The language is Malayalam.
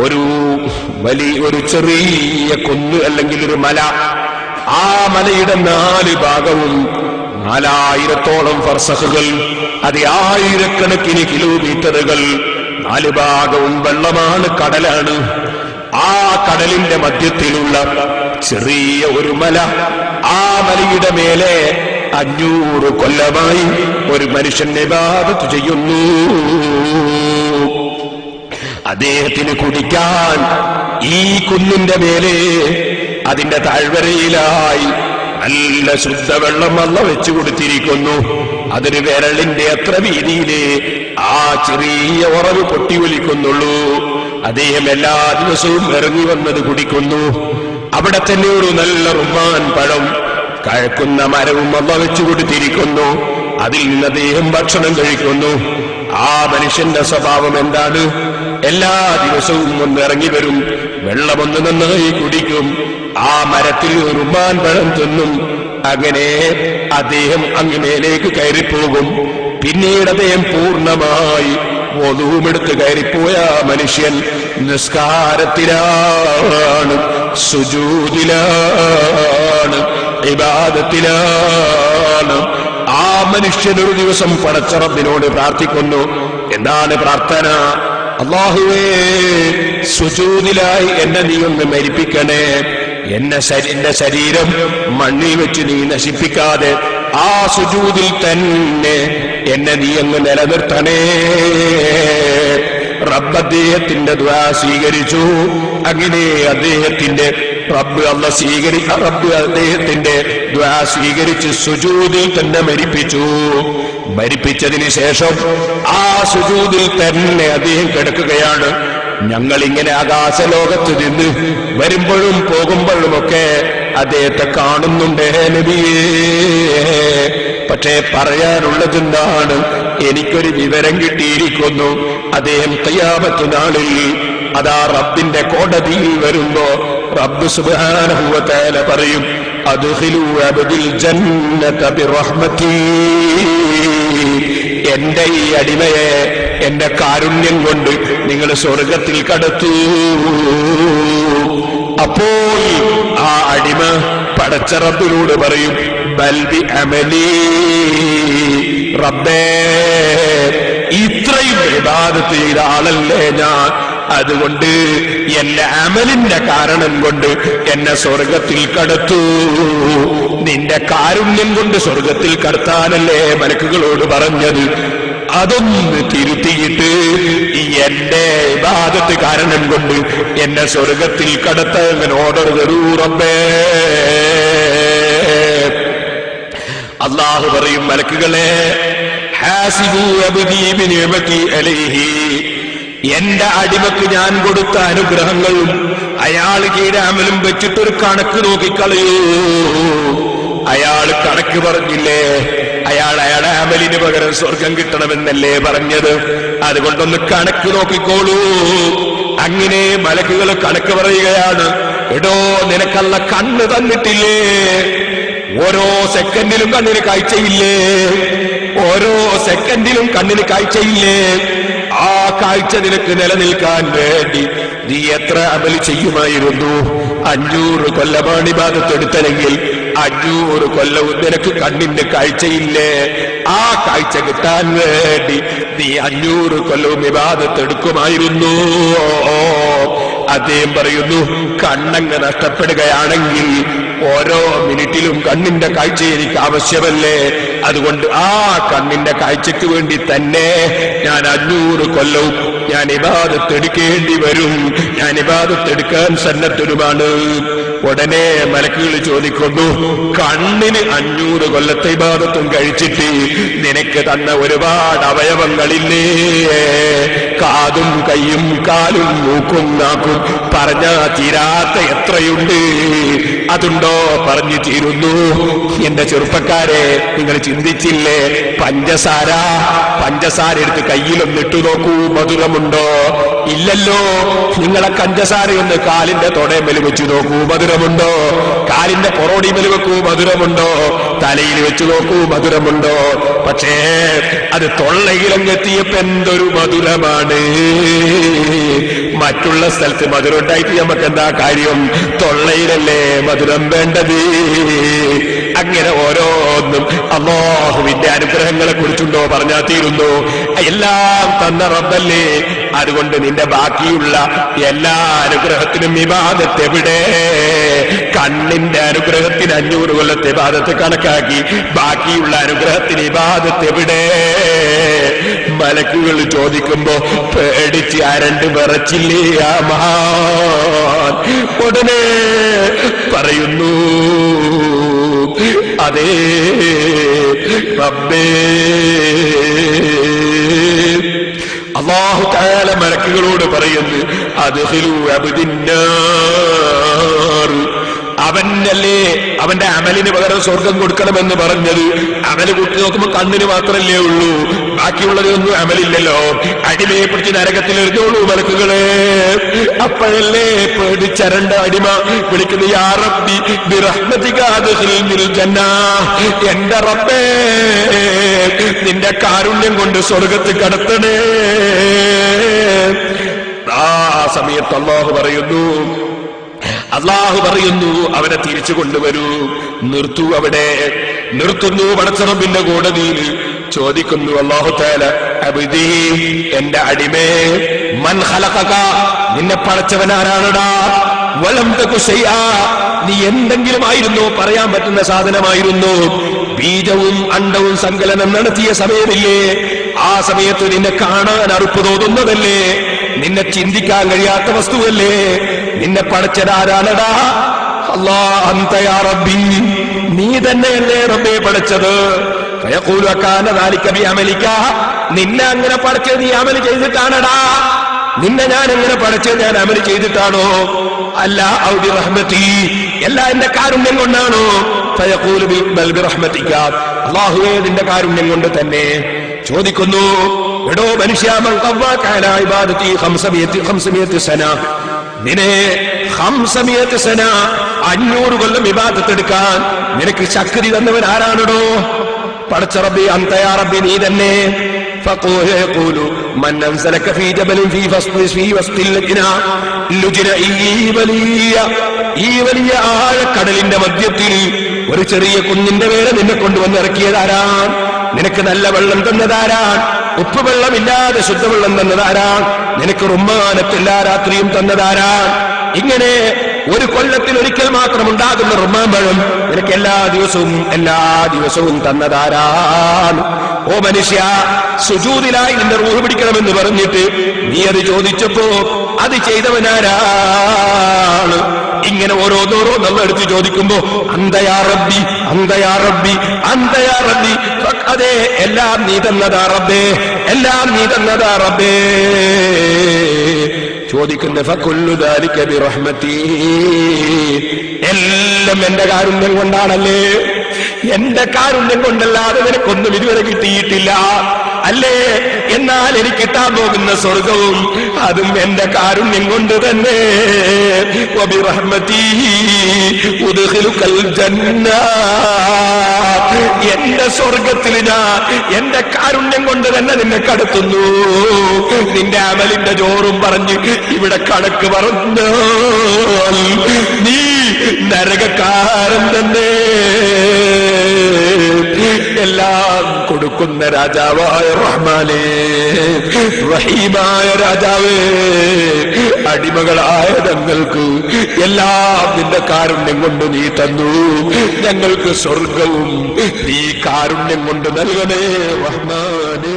ഒരു ചെറിയ കുന്ന് അല്ലെങ്കിൽ ഒരു മല, ആ മലയുടെ 4 ഭാഗവും 4000-ഓളം ഫർസഖുകൾ, അത് 1000കണക്കിന് കിലോമീറ്ററുകൾ, 4 ഭാഗവും വെള്ളമാണ്, കടലാണ്. ആ കടലിന്റെ മധ്യത്തിലുള്ള ചെറിയ ഒരു മല, ആ മലയുടെ മേലെ 500 കൊല്ലമായി ഒരു മനുഷ്യൻ ഇബാദത്ത് ചെയ്യുന്നു. അദ്ദേഹത്തിന് കുടിക്കാൻ ഈ കുന്നിന്റെ മേലെ അതിന്റെ താഴ്വരയിലായി നല്ല ശുദ്ധവെള്ളം അല്ലാഹു വെച്ചു കൊടുത്തിരിക്കുന്നു. അതൊരു വിരലിന്റെ അത്ര വീതിയിലേ ആ ചെറിയ ഉറവ് പൊട്ടി ഒലിക്കുന്നുള്ളൂ. അദ്ദേഹം എല്ലാ ദിവസവും ഇറങ്ങി വന്നത് കുടിക്കുന്നു. അവിടെ തന്നെ ഒരു നല്ല റുമ്മാൻ പഴം കഴക്കുന്ന മരവും അല്ലാഹു വെച്ചു കൊടുത്തിരിക്കുന്നു. അതിൽ നിന്ന് അദ്ദേഹം ഭക്ഷണം കഴിക്കുന്നു. ആ മനുഷ്യന്റെ സ്വഭാവം എന്താണ്? എല്ലാ ദിവസവും ഒന്ന് ഇറങ്ങി വരും, വെള്ളമൊന്ന് നന്നായി കുടിക്കും, ആ മരത്തിൽ റുമ്മാൻ പഴം തിന്നും. അങ്ങനെ അദ്ദേഹം അങ്ങനേലേക്ക് കയറിപ്പോകും. പിന്നീട് അദ്ദേഹം പൂർണ്ണമായി വദൂമെടുത്ത് കയറിപ്പോയ മനുഷ്യൻ നിസ്കാരത്തിലാണ്, സുജൂദിലാണ്, ഇബാദത്തിലാണ്. ആ മനുഷ്യൻ ഒരു ദിവസം പടച്ച റബ്ബിനോട് പ്രാർത്ഥിക്കുന്നു. എന്താണ് പ്രാർത്ഥന? അല്ലാഹുവേ, സുജൂദിലായി എന്നെ നീ ഒന്ന് മരിപ്പിക്കണേ. എന്റെ ശരീരം മണ്ണിൽ വെച്ച് നീ നശിപ്പിക്കാതെ ആ സുജൂദിൽ തന്നെ എന്നെ നീ അങ്ങ് നിലനിർത്തണേ. റബ്ബ് അദ്ദേഹത്തിന്റെ ദുആ സ്വീകരിച്ചു. അങ്ങനെ അദ്ദേഹത്തിന്റെ റബ്ബ് അദ്ദേഹത്തിന്റെ ദുആ സ്വീകരിച്ച് സുജൂദിൽ തന്നെ മരിപ്പിച്ചു. മരിപ്പിച്ചതിന് ശേഷം ആ സുജൂദിൽ തന്നെ അദ്ദേഹം കിടക്കുകയാണ്. ഞങ്ങൾ ഇങ്ങനെ ആകാശലോകത്ത് നിന്ന് വരുമ്പോഴും പോകുമ്പോഴുമൊക്കെ അദ്ദേഹത്തെ കാണുന്നുണ്ട് നബിയേ. പക്ഷേ പറയാനുള്ളത് എന്താണ്? എനിക്കൊരു വിവരം കിട്ടിയിരിക്കുന്നു. അദ്ദേഹം ഖിയാമത്ത് നാളിൽ അതാ റബ്ബിന്റെ കോടതിയിൽ വരുമ്പോ റബ്ബ് സുബ്ഹാനഹു വ തആല പറയും, അദ്ഖിലൂ അബ്ദിൽ ജന്നത ബിറഹ്മതി. എന്റെ ഈ അടിമയെ എന്റെ കാരുണ്യം കൊണ്ട് നിങ്ങൾ സ്വർഗത്തിൽ കടത്തൂ. അപ്പോൾ ആ അടിമ പടച്ച റബ്ബിനോട് പറയും, ബൽ ബി അമലി. റബ്ബേ, ഇത്രയും ഇബാദത്ത് ചെയ്ത ആളല്ലേ ഞാൻ, അതുകൊണ്ട് എന്റെ അമലിന്റെ കാരണം കൊണ്ട് എന്നെ സ്വർഗത്തിൽ കടത്തൂ. നിന്റെ കാരുണ്യം കൊണ്ട് സ്വർഗത്തിൽ കടത്താനല്ലേ മലക്കുകളോട് പറഞ്ഞത്? അതൊന്ന് തിരുത്തിയിട്ട് എന്റെ ഇബാദത്ത് കാരണം കൊണ്ട് എന്നെ സ്വർഗത്തിൽ കടത്താൻ ഓർഡർ തരൂ റബ്ബേ. അല്ലാഹു പറയും, മലക്കുകളെ, ഹാസിബു അബ്ദി ബിനിഅമതി അലൈഹി. എന്റെ അടിമക്ക് ഞാൻ കൊടുത്ത അനുഗ്രഹങ്ങളും അയാൾ ചെയ്ത അമലും വെച്ചിട്ടൊരു കണക്ക് നോക്കിക്കളയൂ. അയാൾ കണക്ക് പറഞ്ഞില്ലേ? അയാളുടെ അമലിന് പകരം സ്വർഗം കിട്ടണമെന്നല്ലേ പറഞ്ഞത്? അതുകൊണ്ടൊന്ന് കണക്ക് നോക്കിക്കോളൂ. അങ്ങനെ മലക്കുകൾ കണക്ക് പറയുകയാണ്. എടോ, നിനക്കല്ല കണ്ണ് തന്നിട്ടില്ലേ? ഓരോ സെക്കൻഡിലും കണ്ണിന് കാഴ്ചയില്ലേ? ഓരോ സെക്കൻഡിലും കണ്ണിന് കാഴ്ചയില്ലേ? ആ കാഴ്ച നിനക്ക് നിലനിൽക്കാൻ വേണ്ടി നീ എത്ര അമൽ ചെയ്യുമായിരുന്നു? 500 കൊല്ലമാണ് ഇബാദത്ത് എടുത്തതെങ്കിൽ 500 കൊല്ലവും നിനക്ക് കണ്ണിന്റെ കാഴ്ചയില്ലേ? ആ കാഴ്ച കിട്ടാൻ വേണ്ടി നീ 500 കൊല്ലവും ഇബാദത്ത് എടുക്കുമായിരുന്നു. അദ്ദേഹം പറയുന്നു, കണ്ണങ്ങ് നഷ്ടപ്പെടുകയാണെങ്കിൽ ഓരോ മിനിറ്റിലും കണ്ണിന്റെ കാഴ്ച എനിക്ക് ആവശ്യമല്ലേ? അതുകൊണ്ട് ആ കണ്ണിന്റെ കാഴ്ചയ്ക്ക് വേണ്ടി തന്നെ ഞാൻ 500 കൊല്ലവും ഞാൻ ഇബാദത്ത് എടുക്കേണ്ടി വരും. ഞാൻ ഇബാദത്ത് എടുക്കാൻ സന്നദ്ധരുമാണ്. ഉടനെ മലക്കുകൾ ചോദിക്കുന്നു, കണ്ണിന് 500 കൊല്ലത്തെ ഇബാദത്തും കഴിച്ചിട്ട് നിനക്ക് തന്ന ഒരുപാട് അവയവങ്ങളില്ലേ? കാതും കൈയും കാലും മൂക്കും നാക്കും പറഞ്ഞാ തീരാത്ത എത്രയുണ്ട്. അതുണ്ടോ? പറഞ്ഞു തീരുന്നു. എന്റെ ചെറുപ്പക്കാരെ, നിങ്ങൾ ചിന്തിച്ചില്ലേ? പഞ്ചസാര എടുത്ത് കയ്യിലൊന്നിട്ടു നോക്കൂ, മധുരമുണ്ടോ? ഇല്ലല്ലോ. നിങ്ങളെ പഞ്ചസാരയൊന്ന് കാലിന്റെ തൊടേമേൽ വെച്ച് നോക്കൂ, മധുരമുണ്ടോ? കാലിന്റെ പൊറോടിമേൽ വെക്കൂ, മധുരമുണ്ടോ? തലയിൽ വെച്ച് നോക്കൂ, മധുരമുണ്ടോ? പക്ഷേ അത് തൊള്ളയിലങ്ങെത്തിയപ്പോ എന്തൊരു മധുരമാണ്. മറ്റുള്ള സ്ഥലത്ത് മധുരം ഉണ്ടായിട്ട് നമുക്ക് എന്താ കാര്യം? തൊള്ളയിലല്ലേ മധുരം വേണ്ടത്. അങ്ങനെ ഓരോന്നും അല്ലാഹുവിന്റെ അനുഗ്രഹങ്ങളെ കുറിച്ചുണ്ടോ പറഞ്ഞാൽ തീരുന്നു? എല്ലാം തന്ന റബ്ബല്ലേ. അതുകൊണ്ട് നിന്റെ ബാക്കിയുള്ള എല്ലാ അനുഗ്രഹത്തിനും ഇബാദത്ത് എവിടെ? കണ്ണിന്റെ അനുഗ്രഹത്തിന് 500 കൊല്ലത്തെ ഇബാദത്ത് കണക്കാക്കി ബാക്കിയുള്ള അനുഗ്രഹത്തിന് ഇബാദത്ത് എവിടെ? മലക്കുകൾ ചോദിക്കുമ്പോ പേടിച്ച് ആരണ്ട് വിറച്ചില്ലേ ആ മഹാൻ? ഉടനെ പറയുന്നു, അതേ റബ്ബേ. അല്ലാഹു തആല മലക്കുകളോട് പറയുന്നു, അദ്ഖിലൂ അബ്ദിന്നാർ. അവനല്ലേ അവന്റെ അമലിന് പകരം സ്വർഗം കൊടുക്കണമെന്ന് പറഞ്ഞത്. അമല് കൂട്ടി നോക്കുമ്പോ കണ്ണിന് മാത്രമല്ലേ ഉള്ളൂ, ബാക്കിയുള്ളതൊന്നും അമലില്ലല്ലോ. അടിമയെ പിടിച്ച് നരകത്തിൽ എറിഞ്ഞോളൂ മലക്കുകളെ. അപ്പോഴല്ലേ പേടിച്ചരണ്ട അടിമ വിളിക്കുന്നു, യാ റബ്ബി ബിറഹ്മതിക അദ്ഖിൽനിൽ ജന്നാ. എന്റെ റബ്ബേ, നിന്റെ കാരുണ്യം കൊണ്ട് സ്വർഗത്തിൽ കടത്തണേ. ആ സമയത്ത് അല്ലാഹു പറയുന്നു അവനെ തിരിച്ചു കൊണ്ടുവരൂ, നിർത്തൂ. അവിടെ നിർത്തുന്നു. പടച്ചറബിന്റെ കോടതിയിൽ ചോദിക്കുന്നു അല്ലാഹു തആല, അബ്ദീ, എന്റെ അടിമേ, മൻ ഖലഖക, നിന്നെ പടച്ചവനാരാണടാ? വലം തകു ശൈആ, നീ എന്തെങ്കിലും ആയിരുന്നു, പറയാൻ പറ്റുന്ന സാധനമായിരുന്നു. ബീജവും അണ്ടവും സങ്കലനം നടത്തിയ സമയമില്ലേ? ആ സമയത്ത് നിന്നെ കാണാൻ അറുപ്പ് തോന്നുന്നതല്ലേ? നിന്നെ ചിന്തിക്കാൻ കഴിയാത്ത വസ്തുവല്ലേ? നിന്നെ പടച്ചതാരാണടാ? അല്ലാഹ് അൻത യാ റബ്ബി, നീ തന്നെയല്ലേ റബ്ബേ പടച്ചത്. ഫയഖൂലു കാന ദാലിക ബിഅമലിക, നിന്നെ അങ്ങനെ പടച്ചത് നീ അമൽ ചെയ്തിട്ടാണടാ. നിന്നെ ഞാൻ എങ്ങനെ പടച്ചത്? ഞാൻ അമൽ ചെയ്തിട്ടാണോ? അല്ല, ഔ ബിറഹ്മതി, എല്ലാ എന്റെ കാരുണ്യം കൊണ്ടാണോ? ഫയഖൂലു ബൽ ബിറഹ്മതിക, അല്ലാഹുവേ നിന്റെ കാരുണ്യം കൊണ്ട് തന്നെ. ചോദിക്കുന്നു, എടോ മനുഷ്യ, മൻ ഖവ്വാക അലാ ഇബാദതി 500 സന, നിന്നെ 500 സന 500 കൊല്ലം ഇബാദത്ത് എടുക്കാൻ നിനക്ക് ശക്തി തന്നവൻ ആരാണോ? പടച്ച റബ്ബി, അൻത യാ റബ്ബി, നീ തന്നെ. ഫഖൂലു മൻ അൻസലക ഫീ ജബലിൻ ഫീ വസ്തിൽ ലുജ്ന, ഈ വലിയ ആഴക്കടലിന്റെ മധ്യത്തിൽ ഒരു ചെറിയ കുഞ്ഞിന്റെ മേലെ നിന്നെ കൊണ്ടുവന്ന് ഇറക്കിയതാരാൻ? നിനക്ക് നല്ല വെള്ളം തന്നതാരാൻ? ഉപ്പുവെള്ളമില്ലാതെ ശുദ്ധവെള്ളം തന്നതാരാൻ? നിനക്ക് റുമ്മാനത്ത് എല്ലാ രാത്രിയും തന്നതാരാൻ? ഇങ്ങനെ ഒരു കൊല്ലത്തിൽ ഒരിക്കൽ മാത്രം ഉണ്ടാകുന്ന റുമ്മാൻ പഴം നിനക്ക് എല്ലാ ദിവസവും തന്നതാരാൻ? ഓ മനുഷ്യ, സുജൂദിലായി നിന്റെ റൂഹ് പിടിക്കണമെന്ന് പറഞ്ഞിട്ട് നീ അത് ചോദിച്ചപ്പോ അത് ചെയ്തവനാരാണ്? ഇങ്ങനെ ഓരോന്നോരോന്ന് എടുത്ത് ചോദിക്കുമ്പോ അൻത യാ റബ്ബി, അൻത യാ റബ്ബി, അൻത യാ റബ്ബി, അതെ എല്ലാം നീ തന്നതാ റബ്ബേ, എല്ലാം നീ തന്നതാ റബ്ബേ. ചോദിക്കുന്ന ഫകുല്ലു ദാലിക ബിറഹ്മതി, എല്ലാം എന്റെ കാരുണ്യം കൊണ്ടാണല്ലേ? എന്റെ കാരുണ്യം കൊണ്ടല്ലാതെ നിനക്കൊന്നും ഇതുവരെ കിട്ടിയിട്ടില്ല അല്ലേ? എന്നാൽ എനിക്ക് കിട്ടാൻ പോകുന്ന സ്വർഗവും അതും എന്റെ കാരുണ്യം കൊണ്ട് തന്നെ. വബിറഹ്മതി ഉദ്ഖിലുകൽ ജന്ന, എന്റെ സ്വർഗത്തിൽ ഞാൻ എന്റെ കാരുണ്യം കൊണ്ട് തന്നെ നിന്നെ കടത്തുന്നു. നിന്റെ അമലിന്റെ ജോറും പറഞ്ഞ് ഇവിടെ കണക്ക് പറഞ്ഞു നീ നരകക്കാരൻ തന്നെ. എല്ലാം കൊടുക്കുന്ന രാജാവായ റഹ്മാനേ, റഹീമായ രാജാവേ, അടിമകളായ ഞങ്ങൾക്ക് എല്ലാം നിന്റെ കാരുണ്യം കൊണ്ട് നീ തന്നു. ഞങ്ങൾക്ക് സ്വർഗവും നീ കാരുണ്യം കൊണ്ട് നൽകണേ റഹ്മാനേ.